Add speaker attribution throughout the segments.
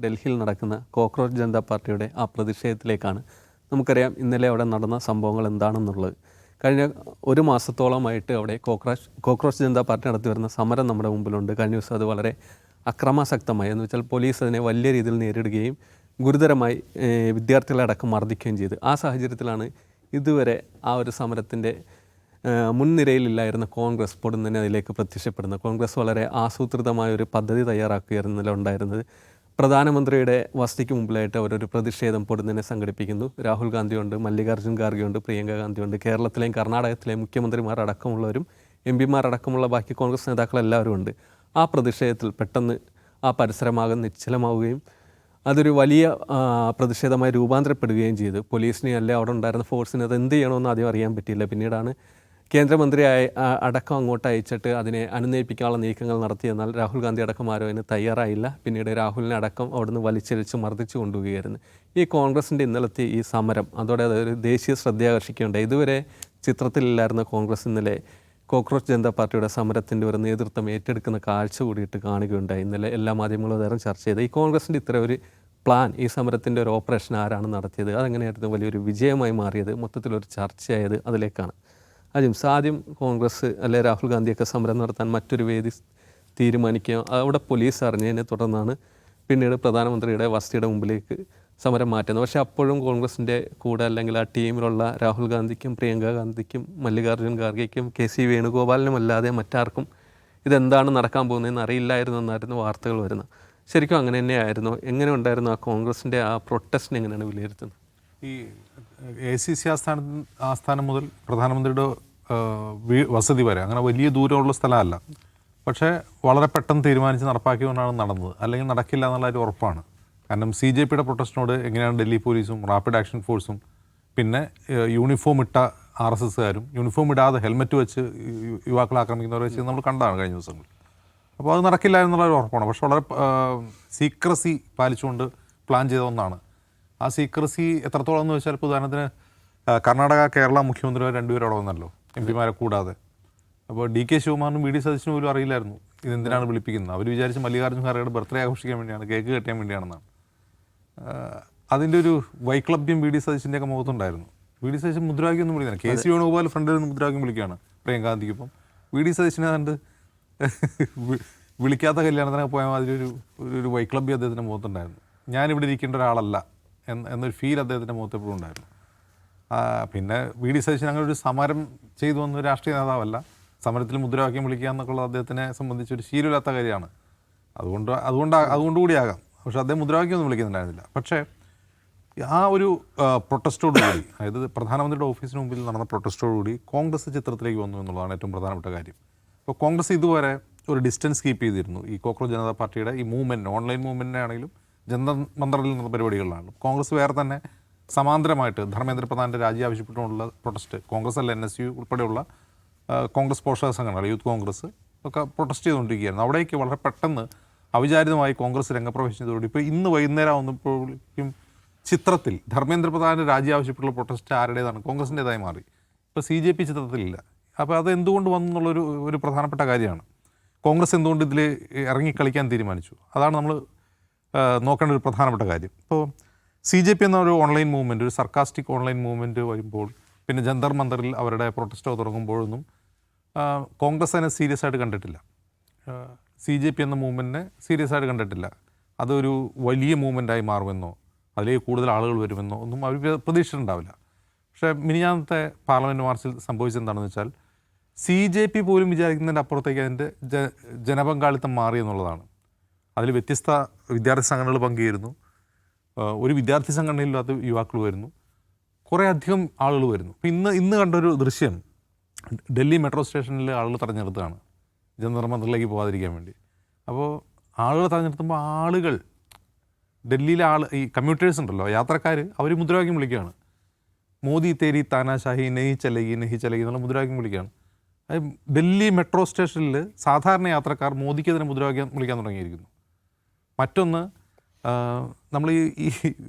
Speaker 1: ഡൽഹിയിൽ നടക്കുന്ന കോക്രോച്ച് ജനതാ പാർട്ടിയുടെ ആ പ്രതിഷേധത്തിലേക്കാണ്. നമുക്കറിയാം ഇന്നലെ അവിടെ നടന്ന സംഭവങ്ങൾ എന്താണെന്നുള്ളത്. കഴിഞ്ഞ ഒരു മാസത്തോളമായിട്ട് അവിടെ കോക്രോച്ച് ജനതാ പാർട്ടി നടത്തി വരുന്ന സമരം നമ്മുടെ മുമ്പിലുണ്ട്. കഴിഞ്ഞ ദിവസം അത് വളരെ അക്രമാസക്തമായി, എന്ന് വെച്ചാൽ പോലീസ് അതിനെ വലിയ രീതിയിൽ നേരിടുകയും ഗുരുതരമായി വിദ്യാർത്ഥികളെ അടക്കം മർദ്ദിക്കുകയും ചെയ്തു. ആ സാഹചര്യത്തിലാണ് ഇതുവരെ ആ ഒരു സമരത്തിൻ്റെ മുൻനിരയിലില്ലായിരുന്ന കോൺഗ്രസ് പൊടുന്നനെ അതിലേക്ക് പ്രത്യക്ഷപ്പെടുന്നത്. കോൺഗ്രസ് വളരെ ആസൂത്രിതമായ ഒരു പദ്ധതി തയ്യാറാക്കുകയായിരുന്നില്ല ഉണ്ടായിരുന്നത്. പ്രധാനമന്ത്രിയുടെ വസതിക്ക് മുമ്പിലായിട്ട് അവരൊരു പ്രതിഷേധം പൊടുന്നനെ സംഘടിപ്പിക്കുന്നു. രാഹുൽ ഗാന്ധിയുണ്ട്, മല്ലികാർജ്ജുൻ ഖാർഗെയുണ്ട്, പ്രിയങ്ക ഗാന്ധിയുണ്ട്, കേരളത്തിലെയും കർണാടകത്തിലെയും മുഖ്യമന്ത്രിമാർ അടക്കമുള്ളവരും എംപിമാർ അടക്കമുള്ള ബാക്കി കോൺഗ്രസ് നേതാക്കളെല്ലാവരും ഉണ്ട്. ആ പ്രതിഷേധത്തിൽ പെട്ടെന്ന് ആ പരിസരമാകെ നിശ്ചലമാവുകയും അതൊരു വലിയ പ്രതിഷേധമായി രൂപാന്തരപ്പെടുകയും ചെയ്തു. പോലീസിനെ അല്ലെ അവിടെ ഉണ്ടായിരുന്ന ഫോഴ്സിന് അത് എന്ത് ചെയ്യണമെന്ന് ആദ്യം അറിയാൻ പറ്റിയില്ല. പിന്നീടാണ് കേന്ദ്രമന്ത്രി അടക്കം അങ്ങോട്ട് അയച്ചിട്ട് അതിനെ അനുനയിപ്പിക്കാനുള്ള നീക്കങ്ങൾ നടത്തിയെന്നാൽ രാഹുൽ ഗാന്ധി അടക്കം ആരും അതിന് തയ്യാറായില്ല. പിന്നീട് രാഹുലിനെ അടക്കം അവിടുന്ന് വലിച്ചിഴച്ച് മർദ്ദിച്ചു കൊണ്ടുപോവുകയായിരുന്നു. ഈ കോൺഗ്രസിൻ്റെ ഇന്നലത്തെ ഈ സമരം അതോടെ അതൊരു ദേശീയ ശ്രദ്ധയാകർഷിക്കുകയുണ്ടായി. ഇതുവരെ ചിത്രത്തിലില്ലായിരുന്ന കോൺഗ്രസ് ഇന്നലെ കോക്രോച്ച് ജനതാ പാർട്ടിയുടെ സമരത്തിൻ്റെ ഒരു നേതൃത്വം ഏറ്റെടുക്കുന്ന കാഴ്ച കൂടിയിട്ട് കാണുകയുണ്ടായി. ഇന്നലെ എല്ലാ മാധ്യമങ്ങളും നേരം ചർച്ച ചെയ്ത് ഈ കോൺഗ്രസിൻ്റെ ഇത്ര ഒരു പ്ലാൻ, ഈ സമരത്തിൻ്റെ ഒരു ഓപ്പറേഷൻ ആരാണ് നടത്തിയത്, അതെങ്ങനെയായിരുന്നു വലിയൊരു വിജയമായി മാറിയത്, മൊത്തത്തിലൊരു ചർച്ചയായത് അതിലേക്കാണ്. ആദ്യം കോൺഗ്രസ് അല്ലെ രാഹുൽ ഗാന്ധിയൊക്കെ സമരം നടത്താൻ മറ്റൊരു വേദി തീരുമാനിക്കുകയും അവിടെ പോലീസ് അറിഞ്ഞതിനെ തുടർന്നാണ് പിന്നീട് പ്രധാനമന്ത്രിയുടെ വസതിയുടെ മുമ്പിലേക്ക് സമരം മാറ്റുന്നത്. പക്ഷേ അപ്പോഴും കോൺഗ്രസിൻ്റെ കൂടെ അല്ലെങ്കിൽ ആ ടീമിലുള്ള രാഹുൽ ഗാന്ധിക്കും പ്രിയങ്ക ഗാന്ധിക്കും മല്ലികാർജ്ജുൻ ഖാർഗെയ്ക്കും കെ സി വേണുഗോപാലിനും അല്ലാതെ മറ്റാർക്കും ഇതെന്താണ് നടക്കാൻ പോകുന്നതെന്ന് അറിയില്ലായിരുന്നു എന്നായിരുന്നു വാർത്തകൾ വരുന്നത്. ശരിക്കും അങ്ങനെ തന്നെയായിരുന്നു? എങ്ങനെ ഉണ്ടായിരുന്നു ആ കോൺഗ്രസിൻ്റെ ആ പ്രൊട്ടസ്റ്റിനെ എങ്ങനെയാണ് വിലയിരുത്തുന്നത്?
Speaker 2: ഈ ACC ആസ്ഥാനം മുതൽ പ്രധാനമന്ത്രിയുടെ വസതി വരെ അങ്ങനെ വലിയ ദൂരമുള്ള സ്ഥലമല്ല. പക്ഷേ വളരെ പെട്ടെന്ന് തീരുമാനിച്ച് നടപ്പാക്കിക്കൊണ്ടാണ് നടന്നത്. അല്ലെങ്കിൽ നടക്കില്ല എന്നുള്ള ഒരു ഉറപ്പാണ്. കാരണം CJPയുടെ പ്രൊട്ടസ്റ്റിനോട് എങ്ങനെയാണ് ഡൽഹി പോലീസും റാപ്പിഡ് ആക്ഷൻ ഫോഴ്സും പിന്നെ യൂണിഫോം ഇട്ട RSSകാരും യൂണിഫോം ഇടാതെ ഹെൽമെറ്റ് വെച്ച് യുവാക്കളെ ആക്രമിക്കുന്നവരെ വെച്ച് നമ്മൾ കണ്ടതാണ് കഴിഞ്ഞ ദിവസങ്ങളിൽ. അപ്പോൾ അത് നടക്കില്ല എന്നുള്ളൊരു ഉറപ്പാണ്. പക്ഷെ വളരെ സീക്രസി പാലിച്ചുകൊണ്ട് പ്ലാൻ ചെയ്ത ഒന്നാണ്. ആ സീക്രസി എത്രത്തോളം എന്ന് വെച്ചാൽ ഇപ്പോൾ ഉദാഹരണത്തിന് കർണാടക കേരള മുഖ്യമന്ത്രിമാർ രണ്ടുപേരും അവിടെ വന്നല്ലോ, MP മാരെ കൂടാതെ. അപ്പോൾ DK ശിവകുമാറിനും VD സതീശനും പോലും അറിയില്ലായിരുന്നു ഇതെന്തിനാണ് വിളിപ്പിക്കുന്നത്. അവർ വിചാരിച്ച് മല്ലികാർജ്ജുൻ ഖാർഗെയുടെ ബർത്ത്ഡേ ആഘോഷിക്കാൻ വേണ്ടിയാണ്, കേക്ക് കെട്ടാൻ വേണ്ടിയാണെന്നാണ്. അതിൻ്റെ ഒരു വൈക്ലഭ്യം VD സതീശൻ്റെയൊക്കെ മുഖത്തുണ്ടായിരുന്നു. VD സതീശൻ മുദ്രാവാക്യമൊന്നും വിളിക്കുന്നില്ല. KC വേണുഗോപാൽ ഫ്രണ്ടിൽ നിന്ന് മുദ്രാവാക്യം വിളിക്കുകയാണ് പ്രിയങ്ക ഗാന്ധിക്കൊപ്പം. VD സതീശനെ കണ്ട് വിളിക്കാത്ത കല്യാണത്തിനൊക്കെ പോയാൽ ഒരു വൈക്ലഭ്യം അദ്ദേഹത്തിൻ്റെ മുഖത്തുണ്ടായിരുന്നു. ഞാനിവിടെ ഇരിക്കേണ്ട ഒരാളല്ല എന്നൊരു ഫീൽ അദ്ദേഹത്തിൻ്റെ മുഖത്ത് എപ്പോഴും ഉണ്ടായിരുന്നു. പിന്നെ VD സതീശൻ അങ്ങനെ ഒരു സമരം ചെയ്തു വന്ന രാഷ്ട്രീയ നേതാവല്ല. സമരത്തിൽ മുദ്രാവാക്യം വിളിക്കുക എന്നൊക്കെയുള്ളത് അദ്ദേഹത്തിനെ സംബന്ധിച്ചൊരു ശീലമില്ലാത്ത കാര്യമാണ്. അതുകൊണ്ടുകൂടിയാകാം. പക്ഷേ അദ്ദേഹം മുദ്രാവാക്യമൊന്നും വിളിക്കുന്നുണ്ടായിരുന്നില്ല. പക്ഷേ ആ ഒരു പ്രൊട്ടസ്റ്റോടുകൂടി, അതായത് പ്രധാനമന്ത്രിയുടെ ഓഫീസിന് മുമ്പിൽ നടന്ന പ്രൊട്ടസ്റ്റോടുകൂടി കോൺഗ്രസ് ചിത്രത്തിലേക്ക് വന്നു എന്നുള്ളതാണ് ഏറ്റവും പ്രധാനപ്പെട്ട കാര്യം. ഇപ്പോൾ കോൺഗ്രസ് ഇതുവരെ ഒരു ഡിസ്റ്റൻസ് കീപ്പ് ചെയ്തിരുന്നു. ഈ കോക്രോച്ച് ജനതാ പാർട്ടിയുടെ ഈ മൂവ്മെൻറ്റ്, ഓൺലൈൻ മൂവ്മെൻറ്റിനെ ആണെങ്കിലും ജനതാ മന്ദിറിൽ നിന്ന പരിപാടികളിലാണ്. കോൺഗ്രസ് വേറെ തന്നെ സമാന്തരമായിട്ട് ധർമ്മേന്ദ്ര പ്രധാൻ്റെ രാജി ആവശ്യപ്പെട്ടുകൊണ്ടുള്ള പ്രൊട്ടസ്റ്റ്, കോൺഗ്രസ് അല്ല NSU ഉൾപ്പെടെയുള്ള കോൺഗ്രസ് പോഷക സംഘടനകൾ, യൂത്ത് കോൺഗ്രസ് ഒക്കെ പ്രൊട്ടസ്റ്റ് ചെയ്തുകൊണ്ടിരിക്കുകയായിരുന്നു. അവിടേക്ക് വളരെ പെട്ടെന്ന് അവിചാരിതമായി കോൺഗ്രസ് രംഗപ്രവേശം ചെയ്തതോടെ ഇപ്പോൾ ഇന്ന് വൈകുന്നേരം ആവുന്നപ്പോഴേക്കും ചിത്രത്തിൽ ധർമ്മേന്ദ്ര പ്രധാൻ്റെ രാജി ആവശ്യപ്പെട്ടുള്ള പ്രൊട്ടസ്റ്റ് ആരുടേതാണ്? കോൺഗ്രസിൻ്റേതായി മാറി. ഇപ്പോൾ CJP ചിത്രത്തിലില്ല. അപ്പോൾ അത് എന്തുകൊണ്ട് വന്നു എന്നുള്ളൊരു പ്രധാനപ്പെട്ട കാര്യമാണ്. കോൺഗ്രസ് എന്തുകൊണ്ട് ഇതിൽ ഇറങ്ങിക്കളിക്കാൻ തീരുമാനിച്ചു? അതാണ് നമ്മൾ നോക്കേണ്ട ഒരു പ്രധാനപ്പെട്ട കാര്യം. ഇപ്പോൾ CJP എന്ന ഒരു ഓൺലൈൻ മൂവ്മെൻറ്റ്, ഒരു സർക്കാസ്റ്റിക് ഓൺലൈൻ മൂവ്മെൻറ്റ് വരുമ്പോൾ, പിന്നെ ജന്തർ മന്ദറിൽ അവരുടെ പ്രൊട്ടസ്റ്റോ തുടങ്ങുമ്പോഴൊന്നും കോൺഗ്രസ് അതിനെ സീരിയസ് ആയിട്ട് കണ്ടിട്ടില്ല. CJP എന്ന മൂവ്മെൻറ്റിനെ സീരിയസ് ആയിട്ട് കണ്ടിട്ടില്ല. അതൊരു വലിയ മൂവ്മെൻറ്റായി മാറുമെന്നോ അതിലേക്ക് കൂടുതൽ ആളുകൾ വരുമെന്നോ ഒന്നും അവർ പ്രതീക്ഷിച്ചിട്ടുണ്ടാവില്ല. പക്ഷേ മിനിഞ്ഞാന്നത്തെ പാർലമെൻറ്റ് മാർച്ചിൽ സംഭവിച്ചെന്താണെന്ന് വെച്ചാൽ CJP പോലും വിചാരിക്കുന്നതിൻ്റെ അപ്പുറത്തേക്ക് അതിൻ്റെ ജനപങ്കാളിത്തം മാറി എന്നുള്ളതാണ്. അതിൽ വ്യത്യസ്ത വിദ്യാർത്ഥി സംഘടനകൾ പങ്കുചേരുന്നു. ഒരു വിദ്യാർത്ഥി സംഘടനയില്ലാത്ത യുവാക്കൾ വരുന്നു, കുറേ അധികം ആളുകൾ വരുന്നു. ഇപ്പം ഇന്ന് കണ്ടൊരു ദൃശ്യം ഡൽഹി മെട്രോ സ്റ്റേഷനിൽ ആളുകൾ തടഞ്ഞെടുത്താണ് ജന്തർ മന്ദിറിലേക്ക് പോകാതിരിക്കാൻ വേണ്ടി. അപ്പോൾ ആളുകൾ തടഞ്ഞെടുത്തുമ്പോൾ ആളുകൾ ഡൽഹിയിലെ ഈ കമ്മ്യൂട്ടേഴ്സ് ഉണ്ടല്ലോ, യാത്രക്കാർ, അവർ മുദ്രാവാക്യം വിളിക്കുകയാണ്. മോദി തേരി താനാശാഹി നെഹി ചലകി എന്നുള്ള മുദ്രാവാക്യം വിളിക്കുകയാണ്. ഡൽഹി മെട്രോ സ്റ്റേഷനിൽ സാധാരണ യാത്രക്കാർ മോദിക്കെതിരെ മുദ്രാവാക്യം വിളിക്കാൻ തുടങ്ങിയിരിക്കുന്നു. മറ്റൊന്ന്, നമ്മൾ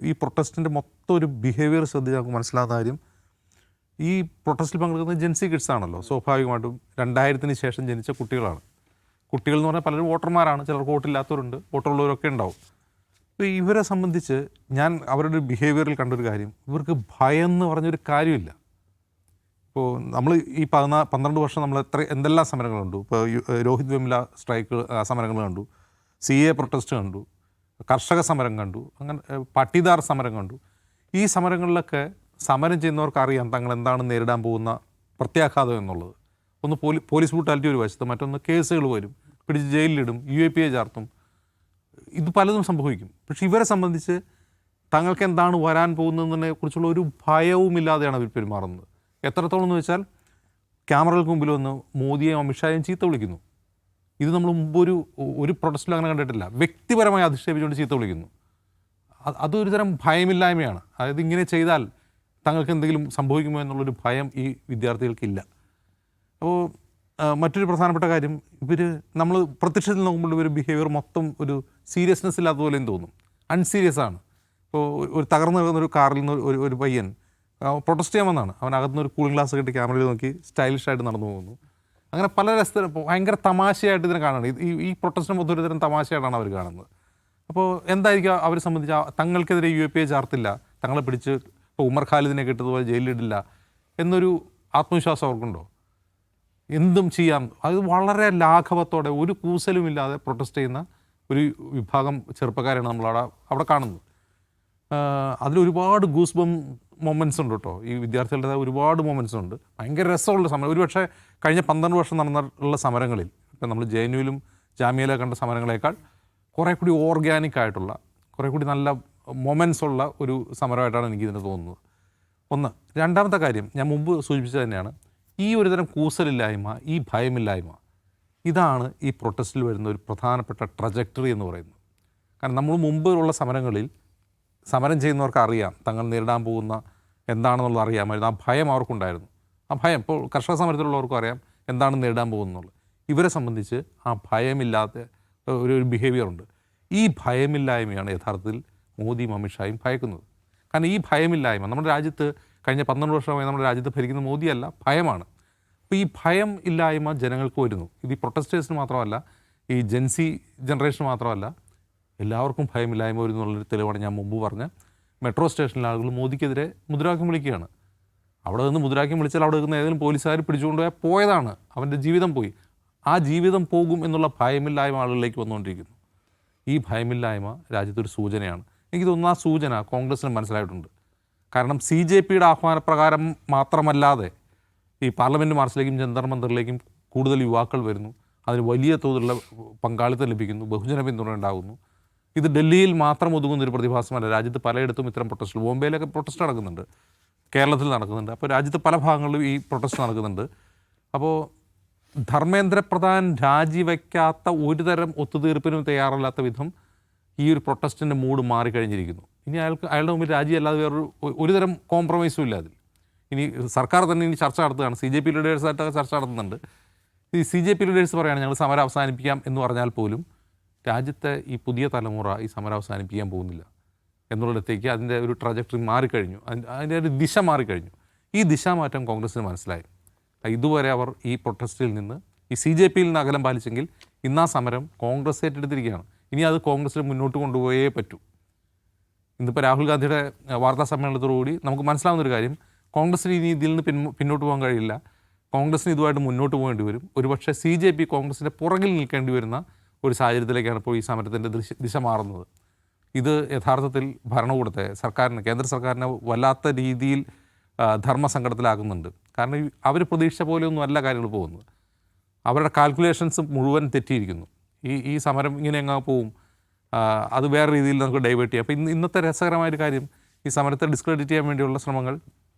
Speaker 2: ഈ പ്രൊട്ടസ്റ്റിൻ്റെ മൊത്തം ഒരു ബിഹേവിയർ ശ്രദ്ധിച്ച് നമുക്ക് മനസ്സിലാകുന്ന കാര്യം, ഈ പ്രൊട്ടസ്റ്റിൽ പങ്കെടുക്കുന്നത് ജെൻസി കിഡ്സ് ആണല്ലോ. സ്വാഭാവികമായിട്ടും 2000-ന് ശേഷം ജനിച്ച കുട്ടികളാണ്. കുട്ടികൾ എന്ന് പറഞ്ഞാൽ പലരും വോട്ടർമാരാണ്. ചിലർക്ക് വോട്ടില്ലാത്തവരുണ്ട്, വോട്ടുള്ളവരൊക്കെ ഉണ്ടാവും. അപ്പോൾ ഇവരെ സംബന്ധിച്ച് ഞാൻ അവരുടെ ബിഹേവിയറിൽ കണ്ടൊരു കാര്യം, ഇവർക്ക് ഭയം എന്ന് പറഞ്ഞൊരു കാര്യമില്ല. ഇപ്പോൾ നമ്മൾ ഈ 12 വർഷം നമ്മൾ എന്തെല്ലാം സമരങ്ങൾ കണ്ടു. ഇപ്പോൾ രോഹിത് വെമുല സ്ട്രൈക്ക് സമരങ്ങൾ കണ്ടു, CA പ്രൊട്ടസ്റ്റ് കണ്ടു, കർഷക സമരം കണ്ടു, അങ്ങനെ പട്ടിദാർ സമരം കണ്ടു. ഈ സമരങ്ങളിലൊക്കെ സമരം ചെയ്യുന്നവർക്ക് അറിയാം തങ്ങൾ എന്താണ് നേരിടാൻ പോകുന്ന പ്രത്യാഘാതം എന്നുള്ളത്. ഒന്ന് പോലീസ് ബ്രൂട്ടാലിറ്റി ഒരു വശത്ത്, മറ്റൊന്ന് കേസുകൾ വരും, പിടിച്ച് ജയിലിലിടും, UAPA ചാർത്തും, ഇത് പലതും സംഭവിക്കും. പക്ഷെ ഇവരെ സംബന്ധിച്ച് തങ്ങൾക്ക് എന്താണ് വരാൻ പോകുന്നതിനെ കുറിച്ചുള്ള ഒരു ഭയവുമില്ലാതെയാണ് അവർ പെരുമാറുന്നത്. എത്രത്തോളം എന്ന് വെച്ചാൽ ക്യാമറകൾക്ക് മുമ്പിൽ വന്ന് മോദിയെയും അമിത്ഷായെയും ചീത്ത വിളിക്കുന്നു. ഇത് നമ്മൾ മുമ്പ് ഒരു പ്രൊട്ടസ്റ്റിലും അങ്ങനെ കണ്ടിട്ടില്ല. വ്യക്തിപരമായി അധിക്ഷേപിച്ചുകൊണ്ട് ചീത്ത വിളിക്കുന്നു. അതൊരു തരം ഭയമില്ലായ്മയാണ്. അതായത് ഇങ്ങനെ ചെയ്താൽ തങ്ങൾക്ക് എന്തെങ്കിലും സംഭവിക്കുമോ എന്നുള്ളൊരു ഭയം ഈ വിദ്യാർത്ഥികൾക്കില്ല. അപ്പോൾ മറ്റൊരു പ്രധാനപ്പെട്ട കാര്യം, നമ്മൾ പ്രത്യക്ഷത്തിൽ നോക്കുമ്പോൾ ഒരു ബിഹേവിയർ മൊത്തം ഒരു സീരിയസ്നെസ് ഇല്ലാത്ത പോലെയും തോന്നും. അൺസീരിയസ് ആണ്. ഇപ്പോൾ ഒരു തകർന്നു കിടന്നൊരു കാറിൽ നിന്ന് ഒരു പയ്യൻ പ്രൊട്ടസ്റ്റ് ചെയ്യാൻ വന്നതാണ്. അവനകത്തുനിന്ന് ഒരു കൂളിംഗ് ഗ്ലാസ് കിട്ടി ക്യാമറയിൽ നോക്കി സ്റ്റൈലിഷായിട്ട് നടന്നു പോകുന്നു. അങ്ങനെ പല രസത്തിലും ഭയങ്കര തമാശയായിട്ട് ഇതിനെ കാണുന്നത്. ഈ പ്രൊട്ടസ്റ്റിന് മൊത്തം ഒരു തരം തമാശയായിട്ടാണ് അവർ കാണുന്നത്. അപ്പോൾ എന്തായിരിക്കും അവരെ സംബന്ധിച്ച് തങ്ങൾക്കെതിരെ UAPA ചാർത്തില്ല, തങ്ങളെ പിടിച്ച് ഇപ്പോൾ ഉമർ ഖാലിദിനെ കിട്ടതുപോലെ ജയിലിലിടില്ല എന്നൊരു ആത്മവിശ്വാസം അവർക്കുണ്ടോ? എന്തും ചെയ്യാം. അത് വളരെ ലാഘവത്തോടെ ഒരു കൂസലുമില്ലാതെ പ്രൊട്ടസ്റ്റ് ചെയ്യുന്ന ഒരു വിഭാഗം ചെറുപ്പക്കാരാണ് നമ്മൾ അവിടെ കാണുന്നത്. അതിലൊരുപാട് ഗൂസ് ബം മൊമെൻറ്റ്സ് ഉണ്ട് കേട്ടോ. ഈ വിദ്യാർത്ഥികളുടേതായ ഒരുപാട് മൊമെൻറ്റ്സ് ഉണ്ട്. ഭയങ്കര രസമുള്ള സമരം. ഒരുപക്ഷെ കഴിഞ്ഞ 12 വർഷം നടന്നിട്ടുള്ള സമരങ്ങളിൽ, ഇപ്പം നമ്മൾ JNUവിലും ജാമ്യയിലും കണ്ട സമരങ്ങളേക്കാൾ കുറേ കൂടി ഓർഗാനിക് ആയിട്ടുള്ള, കുറേ കൂടി നല്ല മൊമെൻറ്റ്സ് ഉള്ള ഒരു സമരമായിട്ടാണ് എനിക്കിതിന് തോന്നുന്നത്. ഒന്ന്. രണ്ടാമത്തെ കാര്യം ഞാൻ മുമ്പ് സൂചിപ്പിച്ചത് തന്നെയാണ്, ഈ ഒരു തരം കൂസലില്ലായ്മ, ഈ ഭയമില്ലായ്മ, ഇതാണ് ഈ പ്രൊട്ടസ്റ്റിൽ വരുന്ന ഒരു പ്രധാനപ്പെട്ട ട്രജക്ടറി എന്ന് പറയുന്നത്. കാരണം നമ്മൾ മുമ്പുള്ള സമരങ്ങളിൽ സമരം ചെയ്യുന്നവർക്ക് അറിയാം തങ്ങൾ നേരിടാൻ പോകുന്ന എന്താണെന്നുള്ളത് അറിയാമായിരുന്നു. ആ ഭയം അവർക്കുണ്ടായിരുന്നു. ആ ഭയം ഇപ്പോൾ കർഷക സമരത്തിലുള്ളവർക്കും അറിയാം എന്താണ് നേരിടാൻ പോകുന്നുള്ളത്. ഇവരെ സംബന്ധിച്ച് ആ ഭയമില്ലാത്ത ഒരു ബിഹേവിയർ ഉണ്ട്. ഈ ഭയമില്ലായ്മയാണ് യഥാർത്ഥത്തിൽ മോദിയും അമിത്ഷായും ഭയക്കുന്നത്. കാരണം ഈ ഭയമില്ലായ്മ നമ്മുടെ രാജ്യത്ത് കഴിഞ്ഞ 12 വർഷമായി നമ്മുടെ രാജ്യത്ത് ഭരിക്കുന്ന മോദിയല്ല, ഭയമാണ്. അപ്പോൾ ഈ ഭയം ഇല്ലായ്മ ജനങ്ങൾക്ക് വരുന്നു. ഇത് ഈ പ്രൊട്ടസ്റ്റേഴ്സിന് മാത്രമല്ല, ഈ ജെൻസി ജനറേഷന് മാത്രമല്ല, എല്ലാവർക്കും ഭയമില്ലായ്മ വരുന്നു എന്നുള്ളൊരു തെളിവാണ് ഞാൻ മുമ്പ് പറഞ്ഞ മെട്രോ സ്റ്റേഷനിലെ ആളുകൾ മോദിക്കെതിരെ മുദ്രാവാക്യം വിളിക്കുകയാണ്. അവിടെ നിന്ന് മുദ്രാവാക്യം വിളിച്ചാൽ അവിടെ നിന്ന് ഏതെങ്കിലും പോലീസുകാർ പിടിച്ചുകൊണ്ടുപോയാൽ പോയതാണ്, അവൻ്റെ ജീവിതം പോയി. ആ ജീവിതം പോകും എന്നുള്ള ഭയമില്ലായ്മ ആളുകളിലേക്ക് വന്നുകൊണ്ടിരിക്കുന്നു. ഈ ഭയമില്ലായ്മ രാജ്യത്തൊരു സൂചനയാണ്. എനിക്ക് തോന്നുന്നു ആ സൂചന കോൺഗ്രസ്സിന് മനസ്സിലായിട്ടുണ്ട്. കാരണം CJPയുടെ ആഹ്വാനപ്രകാരം മാത്രമല്ലാതെ ഈ പാർലമെൻറ്റ് മാർച്ചിലേക്കും ജന്തർ മന്ദിറിലേക്കും കൂടുതൽ യുവാക്കൾ വരുന്നു. അതിന് വലിയ തോതിലുള്ള പങ്കാളിത്തം ലഭിക്കുന്നു, ബഹുജന പിന്തുണ ഉണ്ടാകുന്നു. ഇത് ഡൽഹിയിൽ മാത്രം ഒതുങ്ങുന്നൊരു പ്രതിഭാസമല്ല. രാജ്യത്ത് പലയിടത്തും ഇത്തരം പ്രൊട്ടസ്റ്റ്, ബോംബെയിലൊക്കെ പ്രൊട്ടസ്റ്റ് നടക്കുന്നുണ്ട്, കേരളത്തിൽ നടക്കുന്നുണ്ട്. അപ്പോൾ രാജ്യത്ത് പല ഭാഗങ്ങളിലും ഈ പ്രൊട്ടസ്റ്റ് നടക്കുന്നുണ്ട്. അപ്പോൾ ധർമ്മേന്ദ്ര പ്രധാൻ രാജിവെക്കാത്ത ഒരു തരം ഒത്തുതീർപ്പിനും തയ്യാറല്ലാത്ത വിധം ഈ ഒരു പ്രൊട്ടസ്റ്റിൻ്റെ മൂഡ് മാറിക്കഴിഞ്ഞിരിക്കുന്നു. ഇനി അയാളുടെ മുമ്പിൽ രാജിയല്ലാതെ ഒരു തരം കോംപ്രമൈസും ഇല്ല അതിൽ. ഇനി സർക്കാർ തന്നെ ഇനി ചർച്ച നടത്തുകയാണ്. CJP ലീഡേഴ്സായിട്ടൊക്കെ ചർച്ച നടത്തുന്നുണ്ട്. ഈ CJP ലീഡേഴ്സ് പറയുകയാണ് ഞങ്ങൾ സമരം അവസാനിപ്പിക്കാം എന്ന് പറഞ്ഞാൽ പോലും രാജ്യത്തെ ഈ പുതിയ തലമുറ ഈ സമരം അവസാനിപ്പിക്കാൻ പോകുന്നില്ല എന്നുള്ളിടത്തേക്ക് അതിൻ്റെ ഒരു ട്രജക്ടറി മാറിക്കഴിഞ്ഞു, അതിൻ്റെ ഒരു ദിശ മാറിക്കഴിഞ്ഞു. ഈ ദിശാമാറ്റം കോൺഗ്രസ്സിന് മനസ്സിലായി. ഇതുവരെ അവർ ഈ പ്രൊട്ടസ്റ്റിൽ നിന്ന്, ഈ CJPയിൽ നിന്ന് അകലം പാലിച്ചെങ്കിൽ ഇന്നാ സമരം കോൺഗ്രസ് ഏറ്റെടുത്തിരിക്കുകയാണ്. ഇനി അത് കോൺഗ്രസ്സിൽ മുന്നോട്ട് കൊണ്ടുപോയേ പറ്റൂ. ഇന്നിപ്പോൾ രാഹുൽ ഗാന്ധിയുടെ വാർത്താ സമ്മേളനത്തോടുകൂടി നമുക്ക് മനസ്സിലാവുന്നൊരു കാര്യം, കോൺഗ്രസ്സിന് ഇനി ഇതിൽ നിന്ന് പിന്നോട്ട് പോകാൻ കഴിയില്ല. കോൺഗ്രസ്സിന് ഇതുമായിട്ട് മുന്നോട്ട് പോകേണ്ടി വരും. ഒരുപക്ഷെ CJP കോൺഗ്രസിൻ്റെ പുറകിൽ നിൽക്കേണ്ടി വരുന്ന ഒരു സാഹചര്യത്തിലേക്കാണ് ഇപ്പോൾ ഈ സമരത്തിൻ്റെ ദിശ മാറുന്നത്. ഇത് യഥാർത്ഥത്തിൽ ഭരണകൂടത്തെ, സർക്കാരിനെ, കേന്ദ്ര സർക്കാരിനെ വല്ലാത്ത രീതിയിൽ ധർമ്മസങ്കടത്തിലാക്കുന്നുണ്ട്. കാരണം അവർ പ്രതീക്ഷിച്ച പോലെയൊന്നും അല്ല കാര്യങ്ങൾ പോകുന്നത്. അവരുടെ കാൽക്കുലേഷൻസ് മുഴുവൻ തെറ്റിയിരിക്കുന്നു. ഈ സമരം ഇങ്ങനെ എങ്ങാ പോവും, അത് വേറെ രീതിയിൽ നമുക്ക് ഡൈവേർട്ട് ചെയ്യാം. അപ്പോൾ ഇന്നത്തെ രസകരമായൊരു കാര്യം, ഈ സമരത്തെ ഡിസ്ക്രെഡിറ്റ് ചെയ്യാൻ വേണ്ടിയുള്ള ശ്രമങ്ങൾ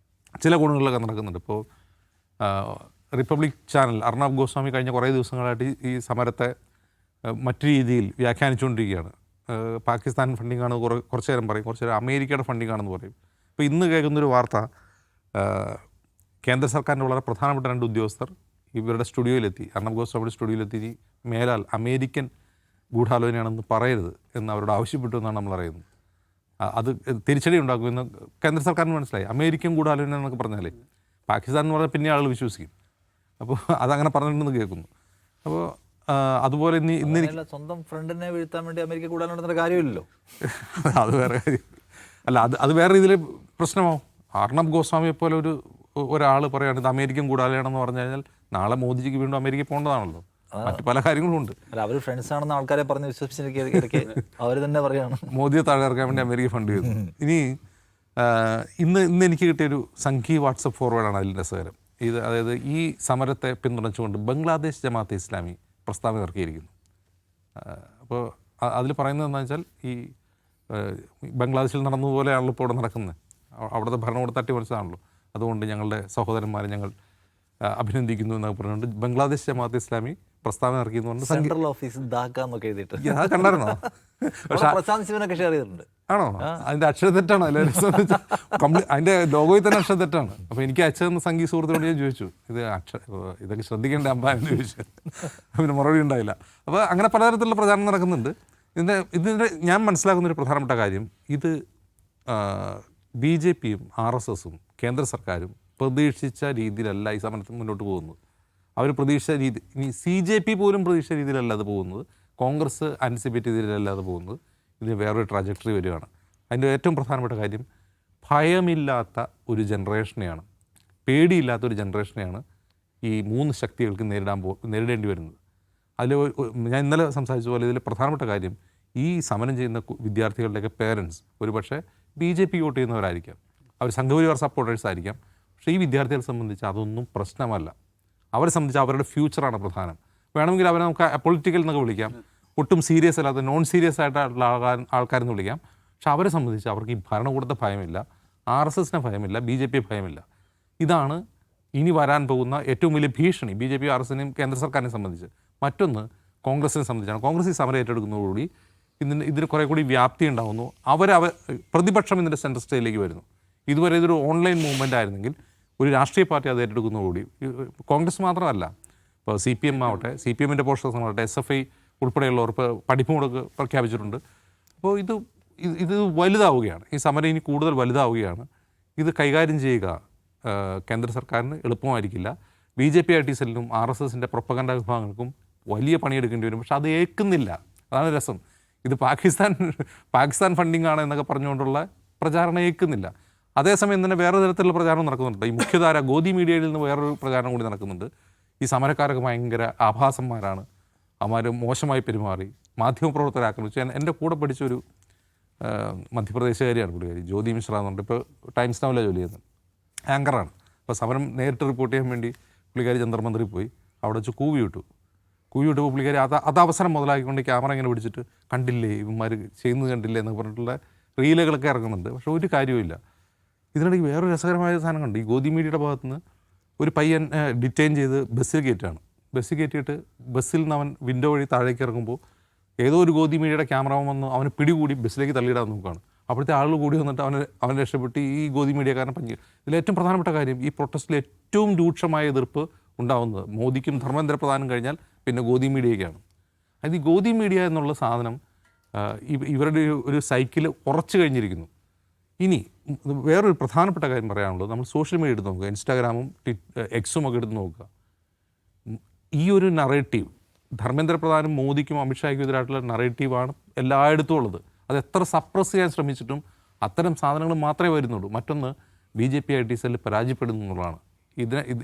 Speaker 2: ചില കോണുകളിലൊക്കെ നടക്കുന്നുണ്ട്. ഇപ്പോൾ റിപ്പബ്ലിക് ചാനൽ അർണബ് ഗോസ്വാമി കഴിഞ്ഞ കുറേ ദിവസങ്ങളായിട്ട് ഈ സമരത്തെ മറ്റു രീതിയിൽ വ്യാഖ്യാനിച്ചുകൊണ്ടിരിക്കുകയാണ്. പാകിസ്ഥാൻ ഫണ്ടിങ് ആണ് കുറച്ച് നേരം പറയും, കുറച്ച് നേരം അമേരിക്കയുടെ ഫണ്ടിങ് ആണെന്ന് പറയും. ഇപ്പോൾ ഇന്ന് കേൾക്കുന്നൊരു വാർത്ത, കേന്ദ്ര സർക്കാരിൻ്റെ വളരെ പ്രധാനപ്പെട്ട 2 ഉദ്യോഗസ്ഥർ ഇവരുടെ സ്റ്റുഡിയോയിലെത്തി, അർണബ് ഗോസ്വാമിയുടെ സ്റ്റുഡിയോയിലെത്തി മേലാൽ അമേരിക്കൻ ഗൂഢാലോചനയാണെന്ന് പറയരുത് എന്ന് അവരോട് ആവശ്യപ്പെട്ടു എന്നാണ് നമ്മൾ അറിയുന്നത്. അത് തിരിച്ചടി ഉണ്ടാക്കുമെന്ന് കേന്ദ്ര സർക്കാരിന് മനസ്സിലായി. അമേരിക്കൻ ഗൂഢാലോചന എന്നൊക്കെ പറഞ്ഞാലേ പാകിസ്ഥാൻ എന്ന് പറഞ്ഞാൽ പിന്നെ ആളുകൾ വിശ്വസിക്കും. അപ്പോൾ അതങ്ങനെ പറഞ്ഞിട്ടുണ്ടെന്ന് കേൾക്കുന്നു. അപ്പോൾ അതുപോലെ ഇന്ന്
Speaker 3: അങ്ങനെയല്ല, സ്വന്തം ഫ്രണ്ടിനെ വീഴ്ത്താൻ വേണ്ടി അമേരിക്ക കൂടാൻ നടത്തുന്ന കാര്യമില്ലല്ലോ.
Speaker 2: അത് വേറെ കാര്യം. അല്ല, അത് വേറെ രീതിയിൽ പ്രശ്നമാവും. അർണബ് ഗോസ്വാമിയെ പോലെ ഒരാൾ പറയുകയാണ് ഇത് അമേരിക്കൻ കൂടാതെയാണെന്ന് പറഞ്ഞു കഴിഞ്ഞാൽ നാളെ മോദിജിക്ക് വീണ്ടും അമേരിക്കയിൽ പോകേണ്ടതാണല്ലോ. മറ്റു പല കാര്യങ്ങളും ഉണ്ട്.
Speaker 3: അല്ല, അവർ ഫ്രണ്ട്സ് ആണെന്ന് ആൾക്കാരെ പറഞ്ഞ് വിശ്വസിച്ചിരിക്കെ അവർ തന്നെ പറയാണ്
Speaker 2: മോദിയെ താഴെ ഇറക്കാൻ വേണ്ടി അമേരിക്ക ഫണ്ട് ചെയ്തു. ഇനി ഇന്ന് എനിക്ക് കിട്ടിയൊരു സംഘി വാട്സപ്പ് ഫോർവേഡാണ് അതിൽ രസകരം. അതായത് ഈ സമരത്തെ പിന്തുണച്ചുകൊണ്ട് ബംഗ്ലാദേശ് ജമാഅത്തെ ഇസ്ലാമി പ്രസ്താവന ഇറക്കിയിരിക്കുന്നു. അപ്പോൾ അതിൽ പറയുന്നത് എന്താണെന്ന് വെച്ചാൽ ഈ ബംഗ്ലാദേശിൽ നടന്നതുപോലെയാണല്ലോ ഇപ്പോൾ ഇവിടെ നടക്കുന്നത്. അവിടുത്തെ ഭരണകൂടം തട്ടിമറിച്ചതാണല്ലോ. അതുകൊണ്ട് ഞങ്ങളുടെ സഹോദരന്മാരെ ഞങ്ങൾ അഭിനന്ദിക്കുന്നു എന്നൊക്കെ പറഞ്ഞുകൊണ്ട് ബംഗ്ലാദേശ് ജമാഅത്തെ ഇസ്ലാമി പ്രസ്താവന ഇറക്കിയെന്നുകൊണ്ട്
Speaker 3: സെൻട്രൽ ഓഫീസ് ധാക്ക എന്നൊക്കെ എഴുതിയിട്ട്
Speaker 2: അത് കണ്ടായിരുന്നോ? പക്ഷേ
Speaker 3: പ്രശാന്ത് ശിവനൊക്കെ ഷെയർ ചെയ്തിട്ടുണ്ട്.
Speaker 2: ആണോ? അതിൻ്റെ അക്ഷരത്തെറ്റാണോ? അതിൻ്റെ ലോഗോയിൽ തന്നെ അക്ഷരത്തെറ്റാണ്. അപ്പോൾ എനിക്ക് അയച്ചതെന്ന് സംഗീത സുഹൃത്തിനോട് ഞാൻ ചോദിച്ചു, ഇതൊക്കെ ശ്രദ്ധിക്കേണ്ട അമ്പ എന്ന് ചോദിച്ചു. പിന്നെ മറുപടി ഉണ്ടായില്ല. അപ്പോൾ അങ്ങനെ പലതരത്തിലുള്ള പ്രചാരണം നടക്കുന്നുണ്ട്. ഇതിൻ്റെ ഞാൻ മനസ്സിലാക്കുന്നൊരു പ്രധാനപ്പെട്ട കാര്യം, ഇത് BJP യും RSSും കേന്ദ്ര സർക്കാരും പ്രതീക്ഷിച്ച രീതിയിലല്ല ഈ സമരത്തിന് മുന്നോട്ട് പോകുന്നത്. അവർ പ്രതീക്ഷിച്ച രീതി, ഇനി CJP പോലും പ്രതീക്ഷിച്ച രീതിയിലല്ല അത് പോകുന്നത്. കോൺഗ്രസ് ആൻറ്റിസിപ്പേറ്റ് ചെയ്ത രീതിയിലല്ല അത് പോകുന്നത്. ഇതിന് വേറൊരു ട്രാജക്ടറി വരികയാണ്. അതിൻ്റെ ഏറ്റവും പ്രധാനപ്പെട്ട കാര്യം, ഭയമില്ലാത്ത ഒരു ജനറേഷനെയാണ്, പേടിയില്ലാത്തൊരു ജനറേഷനെയാണ് ഈ 3 ശക്തികൾക്ക് നേരിടേണ്ടി വരുന്നത്. അതിൽ ഞാൻ ഇന്നലെ സംസാരിച്ച പോലെ ഇതിൽ പ്രധാനപ്പെട്ട കാര്യം, ഈ സമരം ചെയ്യുന്ന വിദ്യാർത്ഥികളുടെയൊക്കെ പേരൻസ് ഒരുപക്ഷെ BJP വോട്ട് ചെയ്യുന്നവരായിരിക്കാം, അവർ സംഘപരിവാർ സപ്പോർട്ടേഴ്സ് ആയിരിക്കാം. പക്ഷേ ഈ വിദ്യാർത്ഥികളെ സംബന്ധിച്ച് അതൊന്നും പ്രശ്നമല്ല. അവരെ സംബന്ധിച്ച് അവരുടെ ഫ്യൂച്ചറാണ് പ്രധാനം. വേണമെങ്കിൽ അവരെ നമുക്ക് പൊളിറ്റിക്കൽ എന്നൊക്കെ വിളിക്കാം, ഒട്ടും സീരിയസ് അല്ലാത്ത നോൺ സീരിയസ് ആയിട്ടുള്ള ആൾക്കാരെന്ന് വിളിക്കാം. പക്ഷെ അവരെ സംബന്ധിച്ച് അവർക്ക് ഈ ഭരണകൂടത്തെ ഭയമില്ല, RSSനെ ഭയമില്ല, BJP ഭയമില്ല. ഇതാണ് ഇനി വരാൻ പോകുന്ന ഏറ്റവും വലിയ ഭീഷണി BJP, RSSനെയും കേന്ദ്ര സർക്കാരിനെ സംബന്ധിച്ച്. മറ്റൊന്ന് കോൺഗ്രസിനെ സംബന്ധിച്ചാണ്. കോൺഗ്രസ് ഈ സമരം ഏറ്റെടുക്കുന്നതോടുകൂടി ഇതിന് കുറേ കൂടി വ്യാപ്തി ഉണ്ടാകുന്നു. പ്രതിപക്ഷം ഇതിൻ്റെ സെൻട്രൽ സ്റ്റേജിലേക്ക് വരുന്നു. ഇതുവരെ ഇതൊരു ഓൺലൈൻ മൂവ്മെൻ്റ് ആയിരുന്നെങ്കിൽ ഒരു രാഷ്ട്രീയ പാർട്ടി അത് ഏറ്റെടുക്കുന്നതോടുകൂടി, കോൺഗ്രസ് മാത്രമല്ല, ഇപ്പോൾ CPM ആവട്ടെ, CPMൻ്റെ പോസ്റ്റേഴ്സ് ആവട്ടെ, SFI ഉൾപ്പെടെയുള്ളവർ ഇപ്പോൾ പഠിപ്പ് മുടക്ക് പ്രഖ്യാപിച്ചിട്ടുണ്ട്. അപ്പോൾ ഇത് വലുതാവുകയാണ്. ഈ സമരം ഇനി കൂടുതൽ വലുതാവുകയാണ്. ഇത് കൈകാര്യം ചെയ്യുക കേന്ദ്ര സർക്കാരിന് എളുപ്പമായിരിക്കില്ല. BJP IT സെല്ലിനും RSSൻ്റെ പ്രൊപ്പഗൻഡ വിഭാഗങ്ങൾക്കും വലിയ പണിയെടുക്കേണ്ടി വരും. പക്ഷെ അത് ഏൽക്കുന്നില്ല. അതാണ് രസം. ഇത് പാകിസ്ഥാൻ ഫണ്ടിങ് ആണ് എന്നൊക്കെ പറഞ്ഞുകൊണ്ടുള്ള പ്രചാരണം ഏൽക്കുന്നില്ല. അതേസമയം തന്നെ വേറെ തരത്തിലുള്ള പ്രചാരണം നടക്കുന്നുണ്ട്. ഈ മുഖ്യധാര ഗോദി മീഡിയയിൽ നിന്ന് വേറൊരു പ്രചാരണം കൂടി നടക്കുന്നുണ്ട്. ഈ സമരക്കാരൊക്കെ ഭയങ്കര ആഭാസന്മാരാണ്, അവന്മാർ മോശമായി പെരുമാറി, മാധ്യമപ്രവർത്തകരെ ആക്രമിച്ചു. എൻ്റെ കൂടെ പഠിച്ചൊരു മധ്യപ്രദേശുകാരിയാണ് പുള്ളിക്കാരി, ജ്യോതി മിശ്ര എന്നുണ്ട്. ഇപ്പോൾ ടൈംസ് നൗവിലാണ് ജോലി ചെയ്യുന്നത്, ആങ്കറാണ്. അപ്പോൾ സമരം നേരിട്ട് റിപ്പോർട്ട് ചെയ്യാൻ വേണ്ടി പുള്ളിക്കാരി ജന്തർ പോയി അവിടെ വെച്ച് കൂവി വിട്ടപ്പോൾ പുള്ളിക്കാരി അത് അവസരം മുതലാക്കിക്കൊണ്ട് ക്യാമറ ഇങ്ങനെ പിടിച്ചിട്ട്, കണ്ടില്ലേ ഇവന്മാർ ചെയ്യുന്നത് കണ്ടില്ലേ എന്നൊക്കെ പറഞ്ഞിട്ടുള്ള റീലുകളൊക്കെ ഇറങ്ങുന്നുണ്ട്. പക്ഷേ ഒരു കാര്യവുമില്ല. ഇതിനിടയ്ക്ക് വേറൊരു രസകരമായ സാധനം കണ്ട്. ഈ ഗോദി മീഡിയയുടെ ഭാഗത്തുനിന്ന് ഒരു പയ്യൻ ഡിറ്റെയിൻ ചെയ്ത് ബസ്സിൽ കയറ്റിയിട്ട് ബസ്സിൽ നിന്ന് അവൻ വിൻഡോ വഴി താഴേക്ക് ഇറങ്ങുമ്പോൾ ഏതോ ഒരു ഗോദി മീഡിയയുടെ ക്യാമറമാൻ വന്ന് അവനെ പിടികൂടി ബസ്സിലേക്ക് തള്ളിയിടാൻ നോക്കുകയാണ്. അവിടുത്തെ ആളുകൾ കൂടി വന്നിട്ട് അവനെ രക്ഷപ്പെട്ട് ഈ ഗോദി മീഡിയക്കാരനെ പങ്കി. ഇതിലേറ്റവും പ്രധാനപ്പെട്ട കാര്യം, ഈ പ്രൊട്ടസ്റ്റിൽ ഏറ്റവും രൂക്ഷമായ എതിർപ്പ് ഉണ്ടാകുന്നത് മോദിക്കും ധർമ്മേന്ദ്ര പ്രധാനും കഴിഞ്ഞാൽ പിന്നെ ഗോദി മീഡിയയ്ക്കാണ്. അത് ഈ ഗോദി മീഡിയ എന്നുള്ള സാധനം ഇവരുടെ ഒരു സൈക്കിൾ ഉറച്ചു കഴിഞ്ഞിരിക്കുന്നു. ഇനി വേറൊരു പ്രധാനപ്പെട്ട കാര്യം പറയാനുള്ളത്, നമ്മൾ സോഷ്യൽ മീഡിയ എടുത്ത് നോക്കുക, ഇൻസ്റ്റാഗ്രാമും എക്സും ഒക്കെ എടുത്ത് നോക്കുക. ഈ ഒരു നറേറ്റീവ് ധർമ്മേന്ദ്ര പ്രധാനും മോദിക്കും അമിത്ഷായ്ക്കും എതിരായിട്ടുള്ള നറേറ്റീവാണ് എല്ലായിടത്തും ഉള്ളത്. അത് എത്ര സപ്രസ് ചെയ്യാൻ ശ്രമിച്ചിട്ടും അത്തരം സാധനങ്ങൾ മാത്രമേ വരുന്നുള്ളൂ. മറ്റൊന്ന് BJP IT സെല്ല് പരാജയപ്പെടുന്നു എന്നുള്ളതാണ്.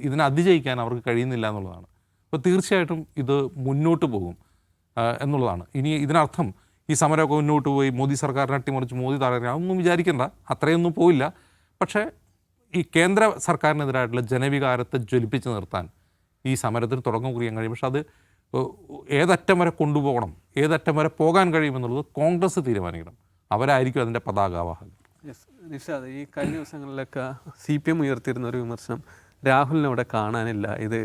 Speaker 2: ഇതിനെ അതിജയിക്കാൻ അവർക്ക് കഴിയുന്നില്ല എന്നുള്ളതാണ്. അപ്പോൾ തീർച്ചയായിട്ടും ഇത് മുന്നോട്ട് പോകും എന്നുള്ളതാണ്. ഇനി ഇതിനർത്ഥം ഈ സമരമൊക്കെ മുന്നോട്ട് പോയി മോദി സർക്കാരിനെ അട്ടിമറിച്ച് മോദി താഴെ അതൊന്നും വിചാരിക്കേണ്ട, അത്രയൊന്നും പോയില്ല. പക്ഷേ ഈ കേന്ദ്ര സർക്കാരിനെതിരായിട്ടുള്ള ജനവികാരത്തെ ജ്വലിപ്പിച്ച് നിർത്താൻ ഈ സമരത്തിന് തുടക്കം കുറിയാൻ കഴിയും. പക്ഷെ അത് ഏതറ്റം വരെ കൊണ്ടുപോകണം, ഏതറ്റം വരെ പോകാൻ കഴിയുമെന്നുള്ളത് കോൺഗ്രസ് തീരുമാനിക്കണം. അവരായിരിക്കും അതിൻ്റെ പതാകവാഹകർ.
Speaker 1: നിഷാദ്, ഈ കഴിഞ്ഞ ദിവസങ്ങളിലൊക്കെ CPM ഉയർത്തിയിരുന്ന ഒരു വിമർശനം, രാഹുലിനെ അവിടെ കാണാനില്ല, ഇത്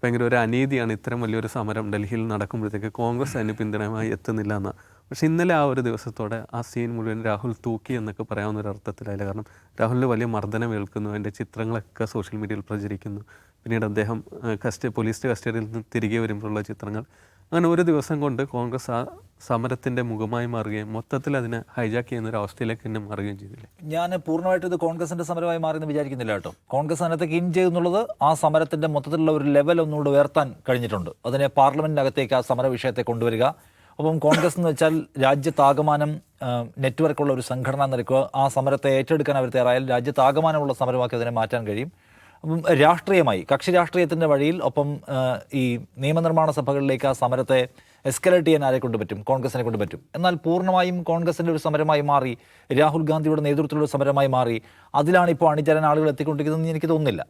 Speaker 1: ഭയങ്കര ഒരു അനീതിയാണ്, ഇത്തരം വലിയൊരു സമരം ഡൽഹിയിൽ നടക്കുമ്പോഴത്തേക്ക് കോൺഗ്രസ് അതിന് പിന്തുണയുമായി എത്തുന്നില്ല എന്നാണ്. പക്ഷേ ഇന്നലെ ആ ഒരു ദിവസത്തോടെ ആ സീൻ മുഴുവൻ രാഹുൽ തൂക്കി എന്നൊക്കെ പറയാവുന്ന ഒരു അർത്ഥത്തിലായില്ല. കാരണം രാഹുലിന് വലിയ മർദ്ദനം ഏൽക്കുന്നു, അതിൻ്റെ ചിത്രങ്ങളൊക്കെ സോഷ്യൽ മീഡിയയിൽ പ്രചരിക്കുന്നു. പിന്നീട് അദ്ദേഹം പോലീസിൻ്റെ കസ്റ്റഡിയിൽ നിന്ന് തിരികെ വരുമ്പോഴുള്ള ചിത്രങ്ങൾ, അങ്ങനെ ഒരു ദിവസം കൊണ്ട് കോൺഗ്രസ് ആ സമരത്തിൻ്റെ മുഖമായി മാറുകയും മൊത്തത്തിൽ അതിനെ ഹൈജാക്ക് ചെയ്യുന്ന ഒരു അവസ്ഥയിലേക്ക് തന്നെ മാറുകയും ചെയ്തില്ലേ?
Speaker 3: ഞാൻ പൂർണ്ണമായിട്ടും ഇത് കോൺഗ്രസിന്റെ സമരമായി മാറിയെന്ന് വിചാരിക്കുന്നില്ല കേട്ടോ. കോൺഗ്രസ് അതിനകത്തേക്ക് ഇൻ ചെയ്യുന്നുള്ളത് ആ സമരത്തിന്റെ മൊത്തത്തിലുള്ള ഒരു ലെവൽ ഒന്നുകൂടെ ഉയർത്താൻ കഴിഞ്ഞിട്ടുണ്ട്. അതിനെ പാർലമെന്റിനകത്തേക്ക് ആ സമര വിഷയത്തെ കൊണ്ടുവരിക. അപ്പം കോൺഗ്രസ് എന്ന് വെച്ചാൽ രാജ്യത്താകമാനം നെറ്റ്വർക്കുള്ള ഒരു സംഘടന നിരക്കുക. ആ സമരത്തെ ഏറ്റെടുക്കാൻ അവർ തയ്യാറായാൽ രാജ്യത്താകമാനമുള്ള സമരമാക്കി അതിനെ മാറ്റാൻ കഴിയും. അപ്പം രാഷ്ട്രീയമായി കക്ഷി രാഷ്ട്രീയത്തിൻ്റെ വഴിയിൽ ഒപ്പം ഈ നിയമനിർമ്മാണ സഭകളിലേക്ക് ആ സമരത്തെ എസ്കലേറ്റ് ചെയ്യാൻ ആരെ കൊണ്ട് പറ്റും? കോൺഗ്രസിനെ കൊണ്ട് പറ്റും. എന്നാൽ പൂർണ്ണമായും കോൺഗ്രസിൻ്റെ ഒരു സമരമായി മാറി, രാഹുൽ ഗാന്ധിയുടെ നേതൃത്വത്തിലുള്ള സമരമായി മാറി, അതിലാണ് ഇപ്പോൾ അണിചേരാൻ ആളുകൾ എത്തിക്കൊണ്ടിരിക്കുന്നതെന്ന് എനിക്ക് തോന്നുന്നില്ല.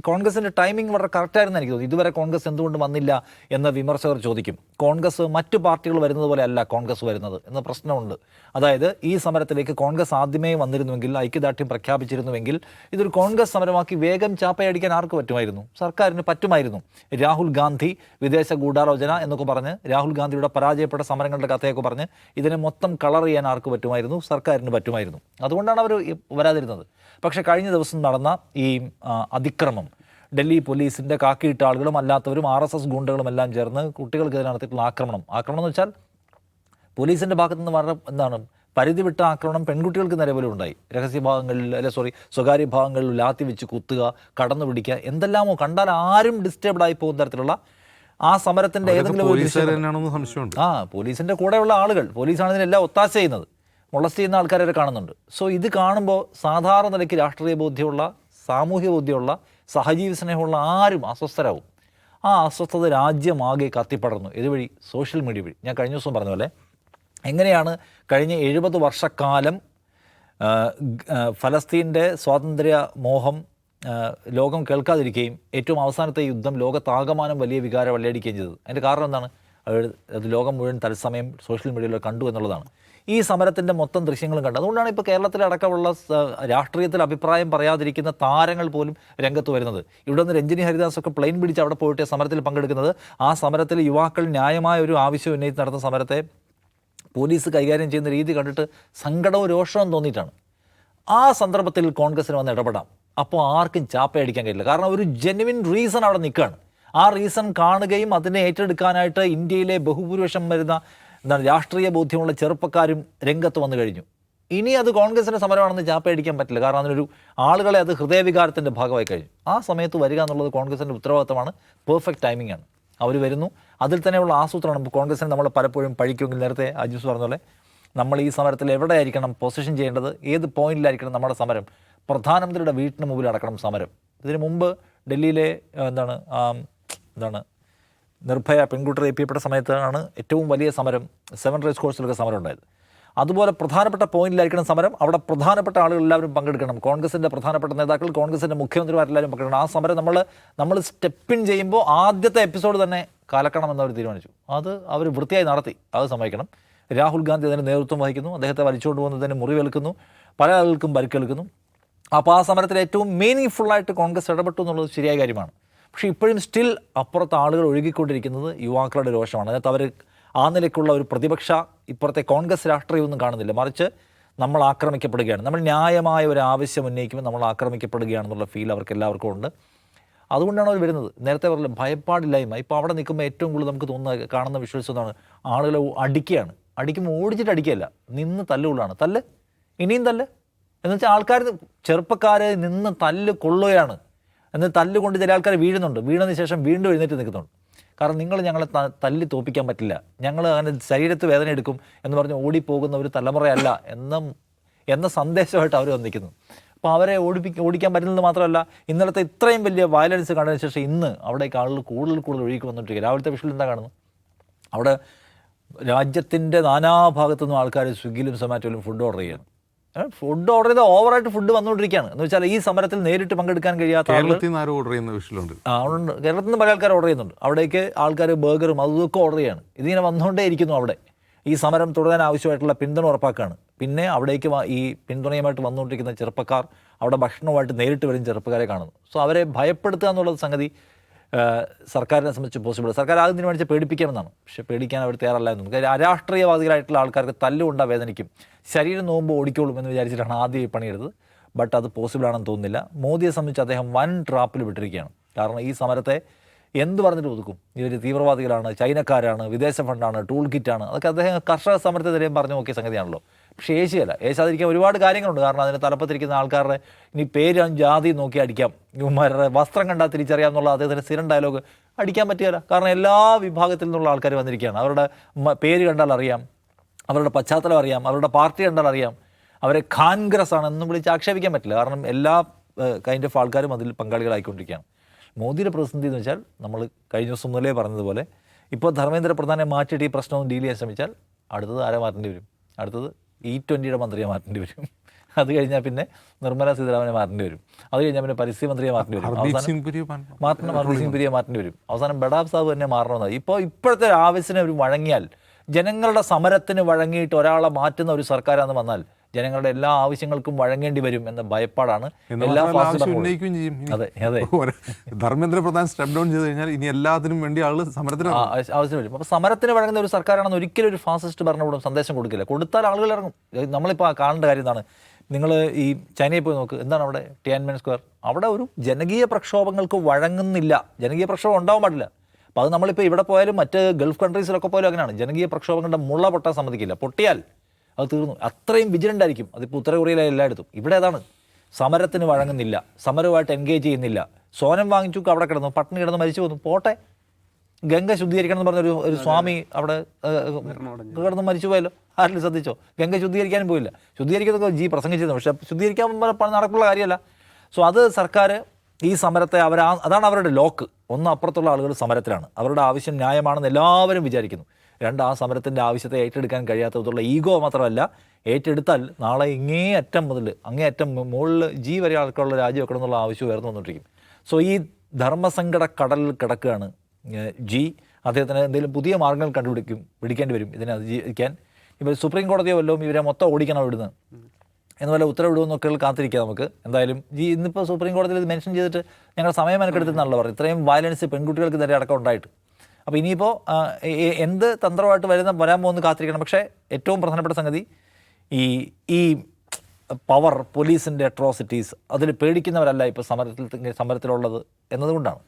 Speaker 3: കോൺഗ്രസിൻ്റെ ടൈമിംഗ് വളരെ കറക്റ്റായിരുന്നു എനിക്ക് തോന്നുന്നു. ഇതുവരെ കോൺഗ്രസ് എന്തുകൊണ്ട് വന്നില്ല എന്ന് വിമർശകർ ചോദിക്കും. കോൺഗ്രസ് മറ്റു പാർട്ടികൾ വരുന്നത് പോലെ അല്ല കോൺഗ്രസ് വരുന്നത് എന്ന പ്രശ്നമുണ്ട്. അതായത് ഈ സമരത്തിലേക്ക് കോൺഗ്രസ് ആദ്യമേ വന്നിരുന്നുവെങ്കിൽ, ഐക്യദാർഢ്യം പ്രഖ്യാപിച്ചിരുന്നുവെങ്കിൽ ഇതൊരു കോൺഗ്രസ് സമരമാക്കി വേഗം ചാപ്പയടിക്കാൻ ആർക്ക് പറ്റുമായിരുന്നു? സർക്കാരിന് പറ്റുമായിരുന്നു. രാഹുൽ ഗാന്ധി വിദേശ ഗൂഢാലോചന എന്നൊക്കെ പറഞ്ഞ്, രാഹുൽ ഗാന്ധിയുടെ പരാജയപ്പെട്ട സമരങ്ങളുടെ കഥയൊക്കെ പറഞ്ഞ് ഇതിനെ മൊത്തം കളർ ചെയ്യാൻ ആർക്ക് പറ്റുമായിരുന്നു? സർക്കാരിന് പറ്റുമായിരുന്നു. അതുകൊണ്ടാണ് അവർ വരാതിരുന്നത്. പക്ഷേ കഴിഞ്ഞ ദിവസം നടന്ന ഈ അതിക്രമം, ഡൽഹി പോലീസിൻ്റെ കാക്കിയിട്ട ആളുകളും അല്ലാത്തവരും RSS ഗുണ്ടകളും എല്ലാം ചേർന്ന് കുട്ടികൾക്കെതിരെ നടത്തിയിട്ടുള്ള ആക്രമണം എന്ന് വെച്ചാൽ പോലീസിൻ്റെ ഭാഗത്തു നിന്ന് വളരെ പരിധി വിട്ട ആക്രമണം പെൺകുട്ടികൾക്ക് നിലവിലും ഉണ്ടായി. സ്വകാര്യ ഭാഗങ്ങളിൽ ലാത്തി വെച്ച് കുത്തുക, കടന്നു പിടിക്കുക, എന്തെല്ലാമോ കണ്ടാൽ ആരും ഡിസ്റ്റർബ്ഡ് ആയി പോകുന്ന തരത്തിലുള്ള ആ സമരത്തിൻ്റെ ഏതെങ്കിലും പോലീസിൻ്റെ കൂടെയുള്ള ആളുകൾ, പോലീസാണ് ഇതിനെല്ലാം ഒത്താശ ചെയ്യുന്നത്, മുളസ്റ്റ് ചെയ്യുന്ന ആൾക്കാരെ കാണുന്നുണ്ട്. സോ ഇത് കാണുമ്പോൾ സാധാരണ നിലയ്ക്ക് രാഷ്ട്രീയ ബോധ്യമുള്ള, സാമൂഹ്യ ബോധ്യമുള്ള, സഹജീവി സ്നേഹമുള്ള ആരും അസ്വസ്ഥരാകും. ആ അസ്വസ്ഥത രാജ്യമാകെ കത്തിപ്പടർന്നു. ഇതുവഴി സോഷ്യൽ മീഡിയ വഴി. ഞാൻ കഴിഞ്ഞ ദിവസം പറഞ്ഞ പോലെ എങ്ങനെയാണ് കഴിഞ്ഞ 70 വർഷക്കാലം ഫലസ്തീൻ്റെ സ്വാതന്ത്ര്യ മോഹം ലോകം കേൾക്കാതിരിക്കുകയും ഏറ്റവും അവസാനത്തെ യുദ്ധം ലോകത്താകമാനം വലിയ വികാരം വെള്ളയടിക്കുകയും ചെയ്തത്. അതിൻ്റെ കാരണം എന്താണ്? അത് ലോകം മുഴുവൻ തത്സമയം സോഷ്യൽ മീഡിയയിൽ കണ്ടു എന്നുള്ളതാണ്. ഈ സമരത്തിൻ്റെ മൊത്തം ദൃശ്യങ്ങളും കണ്ടു. അതുകൊണ്ടാണ് ഇപ്പോൾ കേരളത്തിലടക്കമുള്ള രാഷ്ട്രീയത്തിൽ അഭിപ്രായം പറയാതിരിക്കുന്ന താരങ്ങൾ പോലും രംഗത്ത് വരുന്നത്. ഇവിടെ നിന്ന് രഞ്ജിനി ഹരിദാസൊക്കെ പ്ലെയിൻ പിടിച്ച് അവിടെ പോയിട്ട് സമരത്തിൽ പങ്കെടുക്കുന്നത്. ആ സമരത്തിൽ യുവാക്കൾ ന്യായമായ ഒരു ആവശ്യം ഉന്നയിച്ച് നടത്തുന്ന സമരത്തെ പോലീസ് കൈകാര്യം ചെയ്യുന്ന രീതി കണ്ടിട്ട് സങ്കടവും രോഷവും തോന്നിയിട്ടാണ്. ആ സന്ദർഭത്തിൽ കോൺഗ്രസിന് വന്ന് ഇടപെടാം. അപ്പോൾ ആർക്കും ചാപ്പയടിക്കാൻ കഴിയില്ല. കാരണം ഒരു ജെന്യുവിൻ റീസൺ അവിടെ നിൽക്കുകയാണ്. ആ റീസൺ കാണുകയും അതിനെ ഏറ്റെടുക്കാനായിട്ട് ഇന്ത്യയിലെ ബഹുഭൂരിപക്ഷം വരുന്ന രാഷ്ട്രീയ ബോധ്യമുള്ള ചെറുപ്പക്കാരും രംഗത്ത് വന്നു കഴിഞ്ഞു. ഇനി അത് കോൺഗ്രസിൻ്റെ സമരമാണെന്ന് ചാപ്പയടിക്കാൻ പറ്റില്ല. കാരണം അതിനൊരു ആളുകളെ അത് ഹൃദയവികാരത്തിൻ്റെ ഭാഗമായി കഴിഞ്ഞു. ആ സമയത്ത് വരിക എന്നുള്ളത് കോൺഗ്രസിൻ്റെ ഉത്തരവാദിത്തമാണ്. പെർഫെക്റ്റ് ടൈമിംഗ് ആണ്. അവർ വരുന്നു. അതിൽ തന്നെയുള്ള ആസൂത്രണം. കോൺഗ്രസിനെ നമ്മൾ പലപ്പോഴും പഴിക്കുമെങ്കിൽ നേരത്തെ അജൂസ് പറഞ്ഞ പോലെ നമ്മൾ ഈ സമരത്തിൽ എവിടെയായിരിക്കണം പൊസിഷൻ ചെയ്യേണ്ടത്, ഏത് പോയിന്റിലായിരിക്കണം നമ്മുടെ സമരം? പ്രധാനമന്ത്രിയുടെ വീട്ടിന് മുമ്പിൽ അടക്കണം സമരം. ഇതിനു മുമ്പ് ഡൽഹിയിലെ നിർഭയ പെൺകുട്ടി റേപ്പ് ചെയ്യപ്പെട്ട സമയത്താണ് ഏറ്റവും വലിയ സമരം, 7 റേസ് കോഴ്സിലൊക്കെ സമരം ഉണ്ടായത്. അതുപോലെ പ്രധാനപ്പെട്ട പോയിന്റിലായിരിക്കണം സമരം. അവിടെ പ്രധാനപ്പെട്ട ആളുകൾ എല്ലാവരും പങ്കെടുക്കണം. കോൺഗ്രസിൻ്റെ പ്രധാനപ്പെട്ട നേതാക്കൾ, കോൺഗ്രസിൻ്റെ മുഖ്യമന്ത്രിമാരെല്ലാവരും പങ്കെടുക്കണം. ആ സമരം നമ്മൾ സ്റ്റെപ്പിൻ ചെയ്യുമ്പോൾ ആദ്യത്തെ എപ്പിസോഡ് തന്നെ കലക്കണമെന്ന് അവർ തീരുമാനിച്ചു. അത് അവർ വൃത്തിയായി നടത്തി. അത് സമ്മതിക്കണം. രാഹുൽ ഗാന്ധി അതിന് നേതൃത്വം വഹിക്കുന്നു. അദ്ദേഹത്തെ വലിച്ചുകൊണ്ട് പോകുന്നതിന് മുറിവേൽക്കുന്നു, പല ആളുകൾക്കും പരിക്കേൽക്കുന്നു. അപ്പോൾ ആ സമരത്തിൽ ഏറ്റവും മീനിങ് ഫുള്ളായിട്ട് കോൺഗ്രസ് ഇടപെട്ടു എന്നുള്ളത് ശരിയായ കാര്യമാണ്. പക്ഷേ ഇപ്പോഴും സ്റ്റിൽ അപ്പുറത്ത് ആളുകൾ ഒഴുകിക്കൊണ്ടിരിക്കുന്നത് യുവാക്കളുടെ രോഷമാണ്. അതിനകത്ത് അവർ ആ നിലയ്ക്കുള്ള ഒരു പ്രതിപക്ഷ ഇപ്പുറത്തെ കോൺഗ്രസ് രാഷ്ട്രീയമൊന്നും കാണുന്നില്ല. മറിച്ച് നമ്മൾ ആക്രമിക്കപ്പെടുകയാണ്, നമ്മൾ ന്യായമായ ഒരു ആവശ്യം ഉന്നയിക്കുമ്പോൾ നമ്മൾ ആക്രമിക്കപ്പെടുകയാണെന്നുള്ള ഫീൽ അവർക്ക് എല്ലാവർക്കും ഉണ്ട്. അതുകൊണ്ടാണ് അവർ വരുന്നത്. നേരത്തെ പറഞ്ഞില്ല, ഭയപ്പാടില്ലായ്മ. ഇപ്പോൾ അവിടെ നിൽക്കുമ്പോൾ ഏറ്റവും കൂടുതൽ നമുക്ക് കാണുന്ന വിഷ്വൽസ് എന്താണ്? ആളുകളെ അടിക്കുകയാണ്. അടിക്കുമ്പോൾ ഓടിച്ചിട്ട് അടിക്കുകയല്ല, നിന്ന് തല്ലുകൊള്ളാണ്. തല്ല്, ഇനിയും തല്ല് എന്ന് വെച്ചാൽ ആൾക്കാർ, ചെറുപ്പക്കാരെ നിന്ന് തല്ല് കൊള്ളുകയാണ്. എന്നിട്ട് തല്ലുകൊണ്ട് ചില ആൾക്കാർ വീഴുന്നുണ്ട്. വീണതിന് ശേഷം വീണ്ടും എഴുന്നേറ്റ് നിൽക്കുന്നുണ്ട്. കാരണം നിങ്ങൾ ഞങ്ങളെ തല്ലി തോപ്പിക്കാൻ പറ്റില്ല, ഞങ്ങൾ അങ്ങനെ ശരീരത്ത് വേദന എടുക്കും എന്ന് പറഞ്ഞ് ഓടിപ്പോകുന്ന ഒരു തലമുറയല്ല എന്ന സന്ദേശമായിട്ട് അവർ വന്നിരിക്കുന്നു. അപ്പോൾ അവരെ ഓടിക്കാൻ പറ്റുന്നത് മാത്രമല്ല, ഇന്നലത്തെ ഇത്രയും വലിയ വയലൻസ് കണ്ടതിന് ശേഷം ഇന്ന് അവിടേക്ക് ആളുകൾ കൂടുതൽ ഒഴുകി വന്നിട്ടിരിക്കുക. രാവിലത്തെ വിഷയം എന്താ കാണുന്നു? അവിടെ രാജ്യത്തിൻ്റെ നാനാഭാഗത്തു നിന്നും ആൾക്കാർ സ്വിഗ്ഗിയിലും സൊമാറ്റോയിലും ഫുഡ് ഓർഡർ ചെയ്യാണ്. ഫുഡ് ഓർഡർ ചെയ്താൽ ഓവറായിട്ട് ഫുഡ് വന്നുകൊണ്ടിരിക്കുകയാണ്. എന്ന് വെച്ചാൽ ഈ സമരത്തിൽ നേരിട്ട് പങ്കെടുക്കാൻ കഴിയാത്ത
Speaker 2: കേരളത്തിൽ നിന്ന് ഓർഡർ ചെയ്യുന്ന വിഷയമുണ്ട്.
Speaker 3: കേരളത്തിൽ നിന്ന് പല ആൾക്കാർ ഓർഡർ ചെയ്യുന്നുണ്ട്. അവിടേക്ക് ആൾക്കാർ ബർഗറും അതൊക്കെ ഓർഡർ ചെയ്യാണ്. ഇതിങ്ങനെ വന്നുകൊണ്ടേ ഇരിക്കുന്നു. അവിടെ ഈ സമരം തുടരാൻ ആവശ്യമായിട്ടുള്ള പിന്തുണ ഉറപ്പാക്കുകയാണ്. പിന്നെ അവിടേക്ക് ഈ പിന്തുണയുമായിട്ട് വന്നുകൊണ്ടിരിക്കുന്ന ചെറുപ്പക്കാർ, അവിടെ ഭക്ഷണവുമായിട്ട് നേരിട്ട് വരും ചെറുപ്പക്കാരെ കാണുന്നു. സോ അവരെ ഭയപ്പെടുത്തുക എന്നുള്ള സംഗതി സർക്കാരിനെ സംബന്ധിച്ച് പോസിബിൾ. സർക്കാർ ആദ്യം തീരുമാനിച്ച് പേടിപ്പിക്കാമെന്നാണ്. പക്ഷേ പേടിക്കാൻ അവർ തയ്യാറല്ല എന്നു. കാര്യം അരാഷ്ട്രീയവാദികളായിട്ടുള്ള ആൾക്കാർക്ക് തല്ലുകൊണ്ടാ വേദനിക്കും, ശരീരം നോക്കുമ്പോൾ ഓടിക്കോളും എന്ന് വിചാരിച്ചിട്ടാണ് ആദ്യം ഈ പണിയെടുത്തത്. ബട്ട് അത് പോസിബിൾ ആണെന്ന് തോന്നുന്നില്ല. മോദിയെ സംബന്ധിച്ച് അദ്ദേഹം വൻ ട്രാപ്പിൽ വിട്ടിരിക്കുകയാണ്. കാരണം ഈ സമരത്തെ എന്ത് പറഞ്ഞിട്ട് ഒതുക്കും? ഇവർ തീവ്രവാദികളാണ്, ചൈനക്കാരാണ്, വിദേശ ഫണ്ടാണ്, ടൂൾ കിറ്റാണ്, അതൊക്കെ അദ്ദേഹം കർഷക സമരത്തിനെതിരെയും പറഞ്ഞു നോക്കിയ സംഗതിയാണല്ലോ. പക്ഷേ ഏഷ്യയല്ല, ഏഷ്യാതിരിക്കാൻ ഒരുപാട് കാര്യങ്ങളുണ്ട്. കാരണം അതിന് തലപ്പത്തിരിക്കുന്ന ആൾക്കാരുടെ ഇനി പേരും ജാതി നോക്കി അടിക്കാം, ഇവന്മാരുടെ വസ്ത്രം കണ്ടാൽ തിരിച്ചറിയാം എന്നുള്ള അദ്ദേഹത്തിൻ്റെ സ്ഥിരം ഡയലോഗ് അടിക്കാൻ പറ്റിയല്ല. കാരണം എല്ലാ വിഭാഗത്തിൽ നിന്നുള്ള ആൾക്കാർ വന്നിരിക്കുകയാണ്. അവരുടെ പേര് കണ്ടാൽ അറിയാം, അവരുടെ പശ്ചാത്തലം അറിയാം, അവരുടെ പാർട്ടി കണ്ടാൽ അറിയാം, അവരെ ഖാൻഗ്രസ് ആണെന്നും വിളിച്ച് ആക്ഷേപിക്കാൻ പറ്റില്ല. കാരണം എല്ലാ കൈൻഡ് ഓഫ് ആൾക്കാരും അതിൽ പങ്കാളികളായിക്കൊണ്ടിരിക്കുകയാണ്. മോദിയുടെ പ്രതിസന്ധി എന്ന് വെച്ചാൽ നമ്മൾ കഴിഞ്ഞ ദിവസം മുതലേ പറഞ്ഞതുപോലെ ഇപ്പോൾ ധർമ്മേന്ദ്ര പ്രധാനെ മാറ്റിയിട്ട് ഈ പ്രശ്നം ഡീൽ ചെയ്യാൻ ശ്രമിച്ചാൽ അടുത്തത് ആരെ മാറ്റേണ്ടി വരും? അടുത്തത് E20 മന്ത്രിയെ മാറ്റേണ്ടി വരും. അത് കഴിഞ്ഞാൽ പിന്നെ നിർമ്മല സീതാരാമനെ മാറ്റേണ്ടി വരും. അത് കഴിഞ്ഞാൽ പിന്നെ പരിസ്ഥിതി മന്ത്രിയെ മാറ്റേണ്ടി വരും.
Speaker 2: ഹർദീപ് സിംഗ്
Speaker 3: പുരിയെ മാറ്റേണ്ടി വരും. അവസാനം ബഡാബ് സാബ് തന്നെ മാറണമെന്നാണ്. ഇപ്പോഴത്തെ ആവശ്യത്തിന് ഒരു വഴങ്ങിയാൽ, ജനങ്ങളുടെ സമരത്തിന് വഴങ്ങിയിട്ട് ഒരാളെ മാറ്റുന്ന ഒരു സർക്കാരാണെന്ന് വന്നാൽ ജനങ്ങളുടെ എല്ലാ ആവശ്യങ്ങൾക്കും വഴങ്ങേണ്ടി വരും എന്ന ഭയപ്പാടാണ് എല്ലാ
Speaker 2: ഉന്നയിക്കുകയും ചെയ്യും.
Speaker 3: അതെ അതെ
Speaker 2: ധർമ്മേന്ദ്ര പ്രധാൻ സ്റ്റെപ്പ് ഡൗൺ ചെയ്ത് കഴിഞ്ഞാൽ ഇനി എല്ലാത്തിനും വേണ്ടി ആള് സമരത്തിന്
Speaker 3: ആവശ്യം വരും. അപ്പോൾ സമരത്തിന് വഴങ്ങുന്ന ഒരു സർക്കാരാണെന്ന് ഒരിക്കലും ഒരു ഫാസിസ്റ്റ് ഭരണകൂടം സന്ദേശം കൊടുക്കില്ല. കൊടുത്താൽ ആളുകൾ ഇറങ്ങും. നമ്മളിപ്പോൾ കാണേണ്ട കാര്യം എന്താണ്? നിങ്ങൾ ഈ ചൈനയിൽ പോയി നോക്ക്, എന്താണ് അവിടെ ടിയാൻമെൻ സ്ക്വയർ? അവിടെ ഒരു ജനകീയ പ്രക്ഷോഭങ്ങൾക്ക് വഴങ്ങുന്നില്ല. ജനകീയ പ്രക്ഷോഭം ഉണ്ടാവാൻ പാടില്ല. അപ്പോൾ അത് നമ്മളിപ്പോൾ ഇവിടെ പോയാലും മറ്റ് ഗൾഫ് കൺട്രീസിലൊക്കെ പോയാലും അങ്ങനെയാണ്. ജനകീയ പ്രക്ഷോഭങ്ങളുടെ മുള്ള പൊട്ടാൻ സമ്മതിക്കില്ല. പൊട്ടിയാൽ അത് തീർന്നു. അത്രയും വിജിലൻ്റ് ആയിരിക്കും. അതിപ്പോൾ ഉത്തര കൊറിയയിലെ എല്ലായിടത്തും. ഇവിടെ അതാണ്, സമരത്തിന് വഴങ്ങുന്നില്ല, സമരവുമായിട്ട് എൻഗേജ് ചെയ്യുന്നില്ല. സോനം വാങ്ങിച്ചു അവിടെ കിടന്നു, പട്ടിണി കിടന്ന് മരിച്ചു വന്നു, പോട്ടെ. ഗംഗ ശുദ്ധീകരിക്കണം എന്ന് പറഞ്ഞൊരു സ്വാമി അവിടെ കിടന്ന് മരിച്ചു പോയല്ലോ. ആരെങ്കിലും ശ്രദ്ധിച്ചോ? ഗംഗ ശുദ്ധീകരിക്കാനും പോയില്ല. ശുദ്ധീകരിക്കുന്നതൊക്കെ ജി പ്രസംഗിച്ചിരുന്നു, പക്ഷേ ശുദ്ധീകരിക്കാൻ നടക്കുള്ള കാര്യമല്ല. സോ അത് സർക്കാർ ഈ സമരത്തെ അതാണ് അവരുടെ ലോക്ക്. ഒന്ന്, അപ്പുറത്തുള്ള ആളുകൾ സമരത്തിലാണ്, അവരുടെ ആവശ്യം ന്യായമാണെന്ന് എല്ലാവരും വിചാരിക്കുന്നു. രണ്ട്, ആ സമരത്തിൻ്റെ ആവശ്യത്തെ ഏറ്റെടുക്കാൻ കഴിയാത്ത വിധമുള്ള ഈഗോ മാത്രമല്ല, ഏറ്റെടുത്താൽ നാളെ ഇങ്ങേയറ്റം മുതൽ അങ്ങേയറ്റം മുകളിൽ ജി വരെ ആൾക്കുള്ള രാജ്യം വെക്കണം എന്നുള്ള ആവശ്യം ഉയർന്നു വന്നുകൊണ്ടിരിക്കും. സോ ഈ ധർമ്മസങ്കട കടലിൽ കിടക്കുകയാണ് ജി. അദ്ദേഹത്തിന് എന്തെങ്കിലും പുതിയ മാർഗ്ഗങ്ങൾ പിടിക്കേണ്ടി വരും ഇതിനെ അതിജീവിക്കാൻ. ഇപ്പോൾ സുപ്രീം കോടതിയോ വല്ലതും ഇവരെ മൊത്തം ഓടിക്കണം ഇവിടുന്ന് എന്ന് വല്ല ഉത്തരവിടുമെന്നൊക്കെ കാത്തിരിക്കുക നമുക്ക്. എന്തായാലും ജി ഇന്നിപ്പോൾ സുപ്രീം കോടതിയിൽ ഇത് മെൻഷൻ ചെയ്തിട്ട് ഞങ്ങൾ സമയം മെനക്കെടുത്തെന്നാണല്ലോ പറഞ്ഞത്. ഇത്രയും വയലൻസ് പെൺകുട്ടികൾക്ക് നേരെ അടക്കം ഉണ്ടായിട്ട്. അപ്പോൾ ഇനിയിപ്പോൾ എന്ത് തന്ത്രമായിട്ട് വരാൻ പോകുന്ന കാത്തിരിക്കണം. പക്ഷേ ഏറ്റവും പ്രധാനപ്പെട്ട സംഗതി ഈ പവർ, പോലീസിൻ്റെ അട്രോസിറ്റീസ്, അതിൽ പേടിക്കുന്നവരല്ല ഇപ്പോൾ സമരത്തിലുള്ളത് എന്നതുകൊണ്ടാണ്.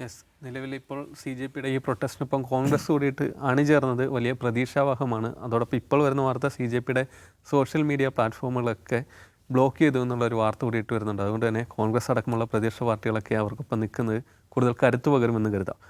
Speaker 1: യെസ്, നിലവിൽ ഇപ്പോൾ CJPയുടെ ഈ പ്രൊട്ടസ്റ്റിനൊപ്പം കോൺഗ്രസ് കൂടിയിട്ട് അണിചേർന്നത് വലിയ പ്രതീക്ഷാവഹമാണ്. അതോടൊപ്പം ഇപ്പോൾ വരുന്ന വാർത്ത CJPയുടെ സോഷ്യൽ മീഡിയ പ്ലാറ്റ്ഫോമുകളൊക്കെ ബ്ലോക്ക് ചെയ്തു എന്നുള്ളൊരു വാർത്ത കൂടിയിട്ട് വരുന്നുണ്ട്. അതുകൊണ്ട് തന്നെ കോൺഗ്രസ് അടക്കമുള്ള പ്രതിപക്ഷ പാർട്ടികളൊക്കെ അവർക്കൊപ്പം നിൽക്കുന്നത് കൂടുതൽ കരുത്തു പകരുമെന്ന് കരുതാം.